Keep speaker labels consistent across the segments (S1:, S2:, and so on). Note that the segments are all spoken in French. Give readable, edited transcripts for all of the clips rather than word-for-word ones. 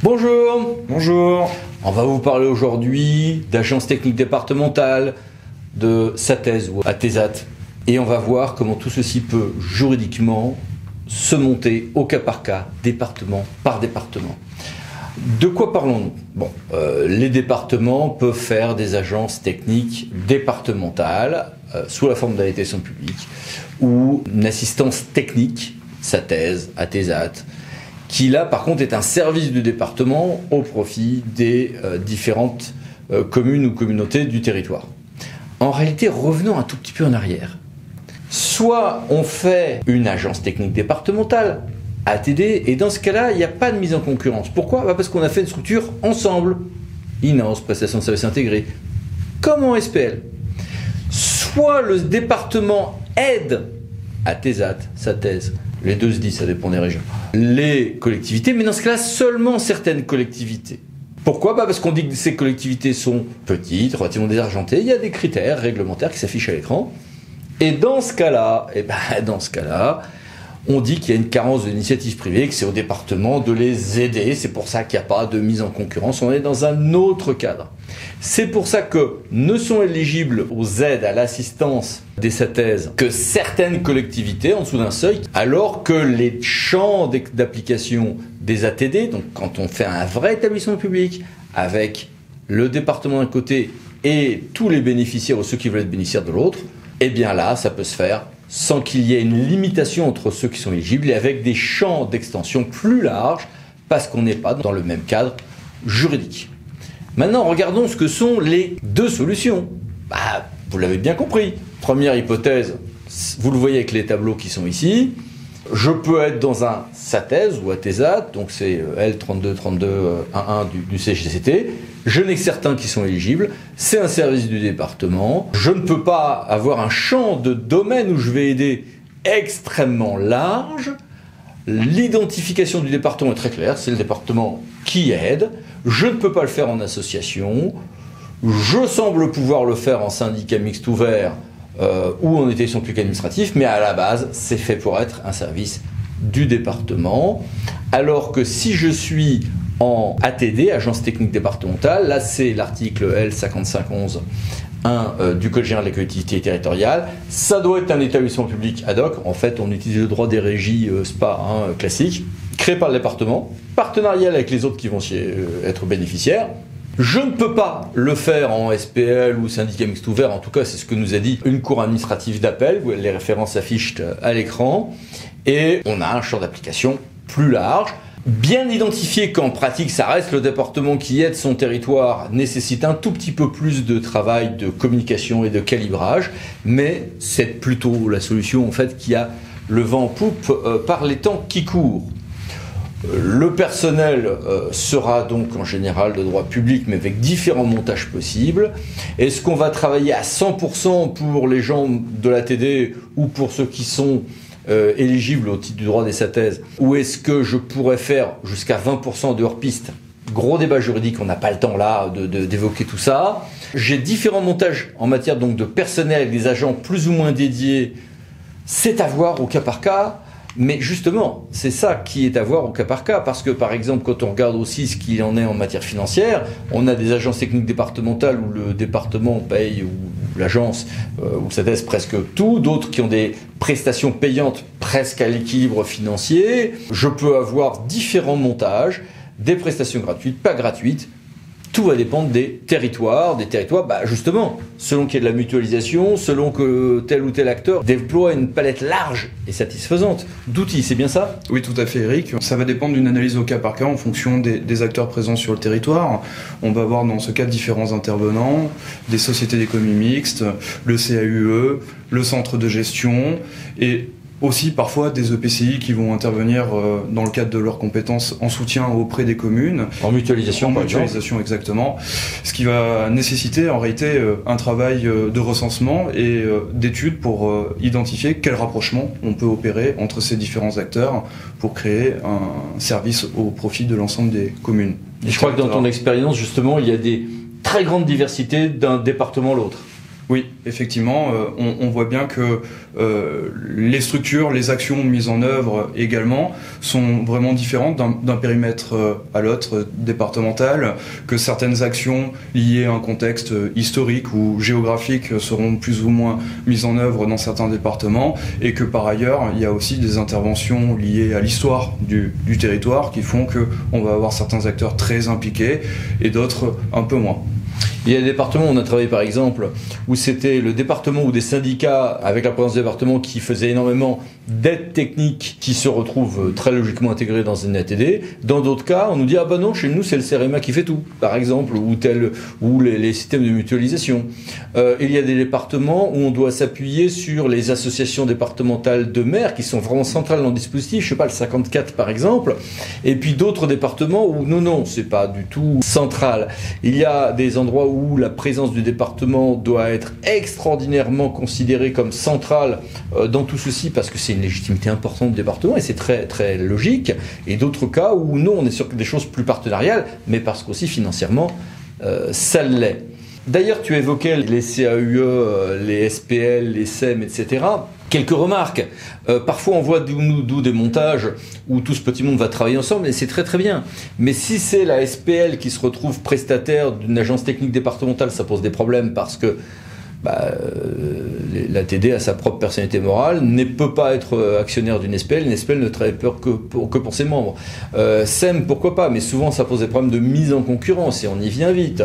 S1: Bonjour.
S2: Bonjour.
S1: On va vous parler aujourd'hui d'agence technique départementale, de SATES ou ATESAT. Et on va voir comment tout ceci peut juridiquement se monter au cas par cas, département par département. De quoi parlons-nous? Les départements peuvent faire des agences techniques départementales sous la forme d'habitation publique ou une assistance technique, SATES, ATESAT, qui là par contre est un service du département au profit des différentes communes ou communautés du territoire. En réalité, revenons un tout petit peu en arrière. Soit on fait une agence technique départementale, ATD, et dans ce cas-là, il n'y a pas de mise en concurrence. Pourquoi? Parce qu'on a fait une structure ensemble, INANS, prestation de services intégrés, comme en SPL. Soit le département aide ATESAT, SATES, les deux se disent, ça dépend des régions, les collectivités, mais dans ce cas-là, seulement certaines collectivités. Pourquoi? Parce qu'on dit que ces collectivités sont petites, relativement désargentées, il y a des critères réglementaires qui s'affichent à l'écran, et dans ce cas-là, on dit qu'il y a une carence de l'initiative privée, que c'est au département de les aider. C'est pour ça qu'il n'y a pas de mise en concurrence. On est dans un autre cadre. C'est pour ça que ne sont éligibles aux aides à l'assistance des SATES que certaines collectivités en dessous d'un seuil, alors que les champs d'application des ATD, donc quand on fait un vrai établissement public avec le département d'un côté et tous les bénéficiaires ou ceux qui veulent être bénéficiaires de l'autre, eh bien là, ça peut se faire sans qu'il y ait une limitation entre ceux qui sont éligibles et avec des champs d'extension plus larges parce qu'on n'est pas dans le même cadre juridique. Maintenant, regardons ce que sont les deux solutions. Vous l'avez bien compris. Première hypothèse, vous le voyez avec les tableaux qui sont ici. Je peux être dans un SATES ou ATESAT, donc c'est L323211 du CGCT. Je n'ai que certains qui sont éligibles. C'est un service du département. Je ne peux pas avoir un champ de domaine où je vais aider extrêmement large. L'identification du département est très claire. C'est le département qui aide. Je ne peux pas le faire en association. Je semble pouvoir le faire en syndicat mixte ouvert ou en établissement public administratif, mais à la base, c'est fait pour être un service du département. Alors que si je suis en ATD, agence technique départementale, là c'est l'article L5511-1 du Code général des collectivités territoriales, ça doit être un établissement public ad hoc. En fait, on utilise le droit des régies SPA classique, créé par le département, partenarial avec les autres qui vont être bénéficiaires. Je ne peux pas le faire en SPL ou syndicat mixte ouvert, en tout cas c'est ce que nous a dit une cour administrative d'appel, où les références s'affichent à l'écran, et on a un champ d'application plus large. Bien identifié qu'en pratique ça reste le département qui aide son territoire, nécessite un tout petit peu plus de travail de communication et de calibrage, mais c'est plutôt la solution en fait qui a le vent en poupe par les temps qui courent. Le personnel sera donc en général de droit public, mais avec différents montages possibles. Est-ce qu'on va travailler à 100% pour les gens de l'ATD ou pour ceux qui sont éligibles au titre du droit des SATES? Ou est-ce que je pourrais faire jusqu'à 20% de hors-piste? Gros débat juridique, on n'a pas le temps là d'évoquer tout ça. J'ai différents montages en matière donc de personnel avec des agents plus ou moins dédiés. C'est à voir au cas par cas. Mais justement, c'est ça qui est à voir au cas par cas, parce que par exemple, quand on regarde aussi ce qu'il en est en matière financière, on a des agences techniques départementales où le département paye, ou l'agence, où ça laisse presque tout, d'autres qui ont des prestations payantes presque à l'équilibre financier. Je peux avoir différents montages, des prestations gratuites, pas gratuites. Tout va dépendre des territoires, justement, selon qu'il y ait de la mutualisation, selon que tel ou tel acteur déploie une palette large et satisfaisante d'outils, c'est bien ça?
S2: Oui, tout à fait, Eric. Ça va dépendre d'une analyse au cas par cas en fonction des acteurs présents sur le territoire. On va avoir dans ce cas différents intervenants, des sociétés d'économie mixte, le CAUE, le centre de gestion et aussi parfois des EPCI qui vont intervenir dans le cadre de leurs compétences en soutien auprès des communes.
S1: En mutualisation,
S2: par exemple. Exactement. Ce qui va nécessiter en réalité un travail de recensement et d'études pour identifier quel rapprochement on peut opérer entre ces différents acteurs pour créer un service au profit de l'ensemble des communes.
S1: Et je crois que dans ton expérience, justement, il y a des très grandes diversités d'un département à l'autre.
S2: Oui, effectivement, on voit bien que les structures, les actions mises en œuvre également sont vraiment différentes d'un périmètre à l'autre départemental, que certaines actions liées à un contexte historique ou géographique seront plus ou moins mises en œuvre dans certains départements, et que par ailleurs, il y a aussi des interventions liées à l'histoire du territoire qui font qu'on va avoir certains acteurs très impliqués et d'autres un peu moins.
S1: Il y a des départements où on a travaillé par exemple où c'était le département ou des syndicats avec la présence du département qui faisaient énormément d'aides techniques qui se retrouvent très logiquement intégrées dans une ATD. Dans d'autres cas, on nous dit ah ben non, chez nous c'est le CEREMA qui fait tout, par exemple, ou les systèmes de mutualisation. Il y a des départements où on doit s'appuyer sur les associations départementales de maires qui sont vraiment centrales dans le dispositif, je sais pas, le 54 par exemple, et puis d'autres départements où non, c'est pas du tout central. Il y a des endroits où la présence du département doit être extraordinairement considérée comme centrale dans tout ceci parce que c'est une légitimité importante du département et c'est très, très logique. Et d'autres cas où non, on est sur des choses plus partenariales, mais parce qu'aussi financièrement, ça l'est. D'ailleurs, tu évoquais les CAUE, les SPL, les SEM, etc. Quelques remarques. Parfois, on voit d'où des montages où tout ce petit monde va travailler ensemble, et c'est très très bien. Mais si c'est la SPL qui se retrouve prestataire d'une agence technique départementale, ça pose des problèmes parce que l'ATD a sa propre personnalité morale, ne peut pas être actionnaire d'une SPL, une SPL ne travaille que pour ses membres. SEM, pourquoi pas, mais souvent ça pose des problèmes de mise en concurrence et on y vient vite.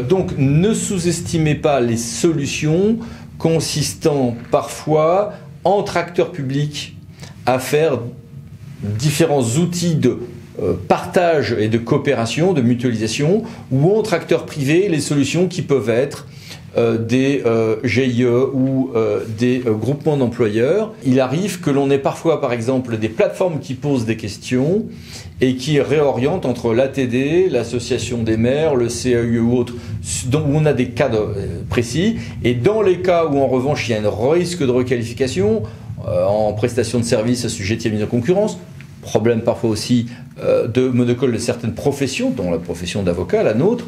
S1: Donc ne sous-estimez pas les solutions consistant parfois entre acteurs publics à faire différents outils de partage et de coopération, de mutualisation, ou entre acteurs privés, les solutions qui peuvent être des GIE ou des groupements d'employeurs. Il arrive que l'on ait parfois, par exemple, des plateformes qui posent des questions et qui réorientent entre l'ATD, l'association des maires, le CAUE ou autre, où on a des cas précis. Et dans les cas où, en revanche, il y a un risque de requalification en prestation de services assujettis à mise en concurrence, problème parfois aussi de monopole de certaines professions, dont la profession d'avocat, la nôtre,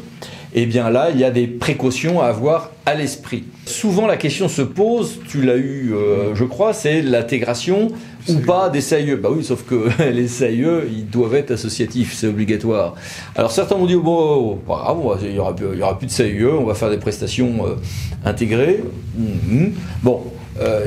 S1: eh bien là, il y a des précautions à avoir à l'esprit. Souvent, la question se pose, tu l'as eu, je crois, c'est l'intégration ou pas des CAUE. Bah oui, sauf que les CAUE, ils doivent être associatifs, c'est obligatoire. Alors certains m'ont dit, bon, pas grave, il y aura plus de CAUE, on va faire des prestations intégrées. Bon.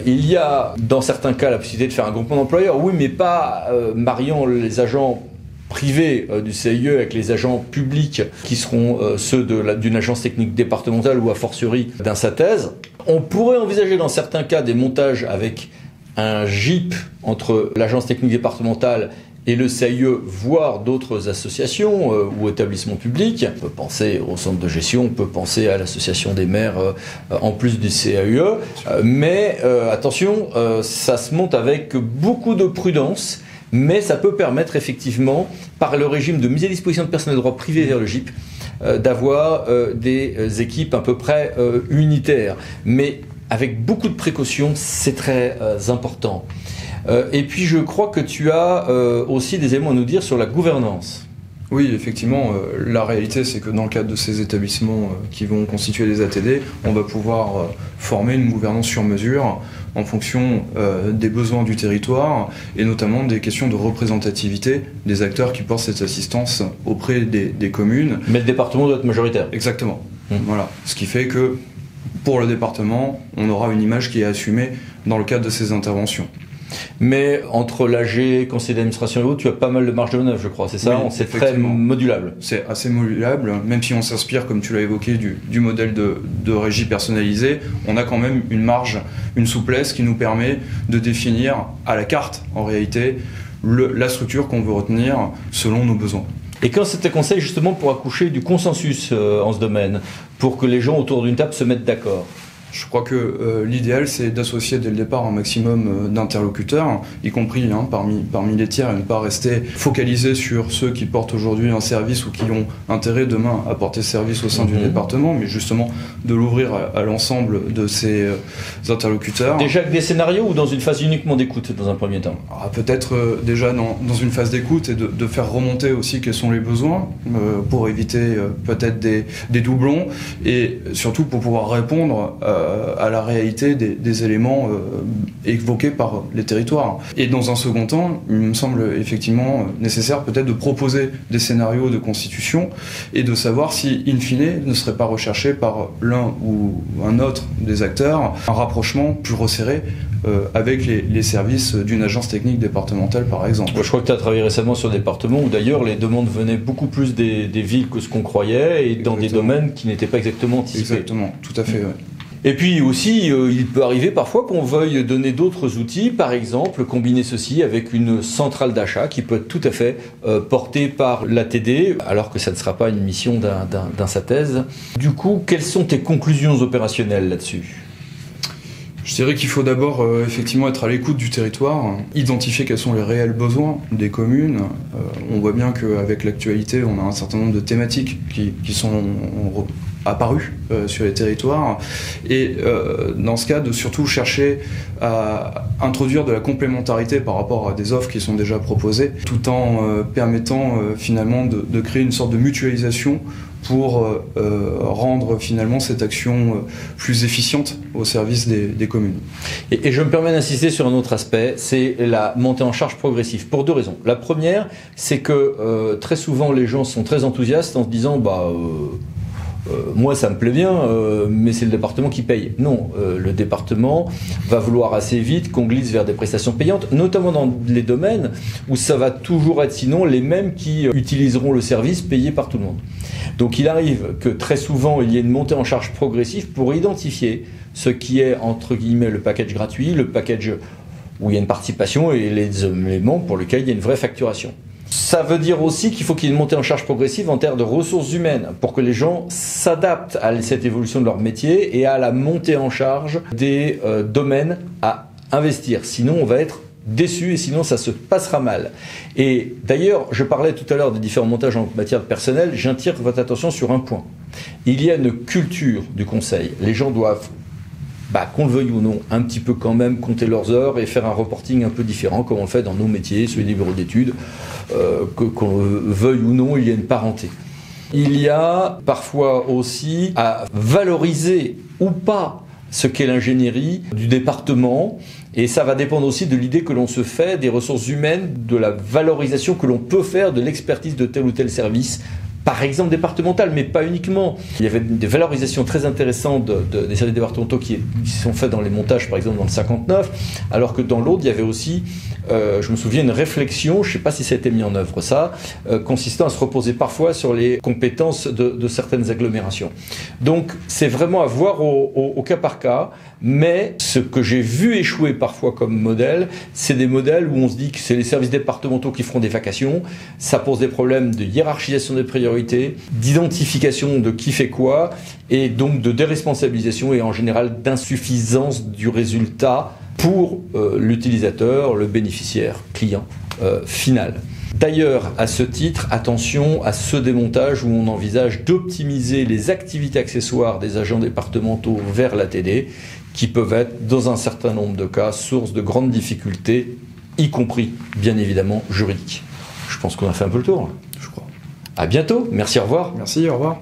S1: Il y a dans certains cas la possibilité de faire un groupement d'employeurs, oui, mais pas mariant les agents privés du CAUE avec les agents publics qui seront ceux d'une agence technique départementale ou a fortiori d'un SATES. On pourrait envisager dans certains cas des montages avec un GIP entre l'agence technique départementale et le CAUE, voire d'autres associations ou établissements publics. On peut penser au centre de gestion, on peut penser à l'association des maires en plus du CAUE. Mais attention, ça se monte avec beaucoup de prudence, mais ça peut permettre effectivement, par le régime de mise à disposition de personnel de droit privé vers le GIP, d'avoir des équipes à peu près unitaires. Mais avec beaucoup de précautions, c'est très important. Et puis je crois que tu as aussi des éléments à nous dire sur la gouvernance.
S2: Oui, effectivement, la réalité c'est que dans le cadre de ces établissements qui vont constituer des ATD, on va pouvoir former une gouvernance sur mesure en fonction des besoins du territoire et notamment des questions de représentativité des acteurs qui portent cette assistance auprès des communes.
S1: Mais le département doit être majoritaire.
S2: Exactement. Voilà. Ce qui fait que pour le département, on aura une image qui est assumée dans le cadre de ces interventions.
S1: Mais entre l'AG, conseil d'administration et autres, tu as pas mal de marge de manœuvre, je crois, c'est ça?
S2: Oui,
S1: c'est très modulable.
S2: C'est assez modulable, même si on s'inspire, comme tu l'as évoqué, du modèle de régie personnalisée, on a quand même une marge, une souplesse qui nous permet de définir à la carte, en réalité, la structure qu'on veut retenir selon nos besoins.
S1: Et quand c'était conseil justement pour accoucher du consensus en ce domaine, pour que les gens autour d'une table se mettent d'accord?
S2: Je crois que l'idéal, c'est d'associer dès le départ un maximum d'interlocuteurs, y compris parmi les tiers, et ne pas rester focalisé sur ceux qui portent aujourd'hui un service ou qui ont intérêt demain à porter service au sein du département, mais justement de l'ouvrir à l'ensemble de ces interlocuteurs.
S1: Déjà avec des scénarios ou dans une phase uniquement d'écoute dans un premier temps?
S2: Peut-être déjà dans une phase d'écoute et de faire remonter aussi quels sont les besoins pour éviter peut-être des doublons et surtout pour pouvoir répondre à la réalité des éléments évoqués par les territoires. Et dans un second temps, il me semble effectivement nécessaire peut-être de proposer des scénarios de constitution et de savoir si, in fine, ne serait pas recherché par l'un ou un autre des acteurs un rapprochement plus resserré avec les services d'une agence technique départementale, par exemple.
S1: Je crois que tu as travaillé récemment sur des départements où d'ailleurs les demandes venaient beaucoup plus des villes que ce qu'on croyait et dans des domaines qui n'étaient pas exactement anticipés.
S2: Exactement, tout à fait, oui.
S1: Et puis aussi, il peut arriver parfois qu'on veuille donner d'autres outils, par exemple combiner ceci avec une centrale d'achat qui peut être tout à fait portée par l'ATD, alors que ça ne sera pas une mission d'un SATES. Du coup, quelles sont tes conclusions opérationnelles là-dessus ?
S2: Je dirais qu'il faut d'abord effectivement être à l'écoute du territoire, identifier quels sont les réels besoins des communes. On voit bien qu'avec l'actualité, on a un certain nombre de thématiques qui sont apparues sur les territoires. Et dans ce cas, de surtout chercher à introduire de la complémentarité par rapport à des offres qui sont déjà proposées, tout en permettant finalement de créer une sorte de mutualisation pour rendre finalement cette action plus efficiente au service des communes.
S1: Et je me permets d'insister sur un autre aspect, c'est la montée en charge progressive, pour deux raisons. La première, c'est que très souvent les gens sont très enthousiastes en se disant moi ça me plaît bien, mais c'est le département qui paye. Non, le département va vouloir assez vite qu'on glisse vers des prestations payantes, notamment dans les domaines où ça va toujours être sinon les mêmes qui utiliseront le service payé par tout le monde. Donc il arrive que très souvent il y ait une montée en charge progressive pour identifier ce qui est entre guillemets le package gratuit, le package où il y a une participation et les éléments pour lesquels il y a une vraie facturation. Ça veut dire aussi qu'il faut qu'il y ait une montée en charge progressive en termes de ressources humaines pour que les gens s'adaptent à cette évolution de leur métier et à la montée en charge des domaines à investir. Sinon, on va être déçu et sinon ça se passera mal. Et d'ailleurs, je parlais tout à l'heure des différents montages en matière de personnel, j'attire votre attention sur un point. Il y a une culture du conseil. Les gens doivent, qu'on le veuille ou non, un petit peu quand même compter leurs heures et faire un reporting un peu différent comme on le fait dans nos métiers, celui des bureaux d'études, qu'on le veuille ou non, il y a une parenté. Il y a parfois aussi à valoriser ou pas ce qu'est l'ingénierie du département, et ça va dépendre aussi de l'idée que l'on se fait des ressources humaines, de la valorisation que l'on peut faire de l'expertise de tel ou tel service, par exemple départemental, mais pas uniquement. Il y avait des valorisations très intéressantes des services départementaux qui sont faits dans les montages, par exemple dans le 59, alors que dans l'autre, il y avait aussi, je me souviens, une réflexion, je ne sais pas si ça a été mis en œuvre ça, consistant à se reposer parfois sur les compétences de certaines agglomérations. Donc c'est vraiment à voir au cas par cas, mais ce que j'ai vu échouer parfois comme modèle, c'est des modèles où on se dit que c'est les services départementaux qui feront des vacations, ça pose des problèmes de hiérarchisation des priorités, d'identification de qui fait quoi, et donc de déresponsabilisation et en général d'insuffisance du résultat pour l'utilisateur, le bénéficiaire, client final. D'ailleurs, à ce titre, attention à ce démontage où on envisage d'optimiser les activités accessoires des agents départementaux vers l'ATD, qui peuvent être, dans un certain nombre de cas, source de grandes difficultés, y compris, bien évidemment, juridiques. Je pense qu'on a fait un peu le tour.
S2: Je crois.
S1: À bientôt. Merci, au revoir.
S2: Merci, au revoir.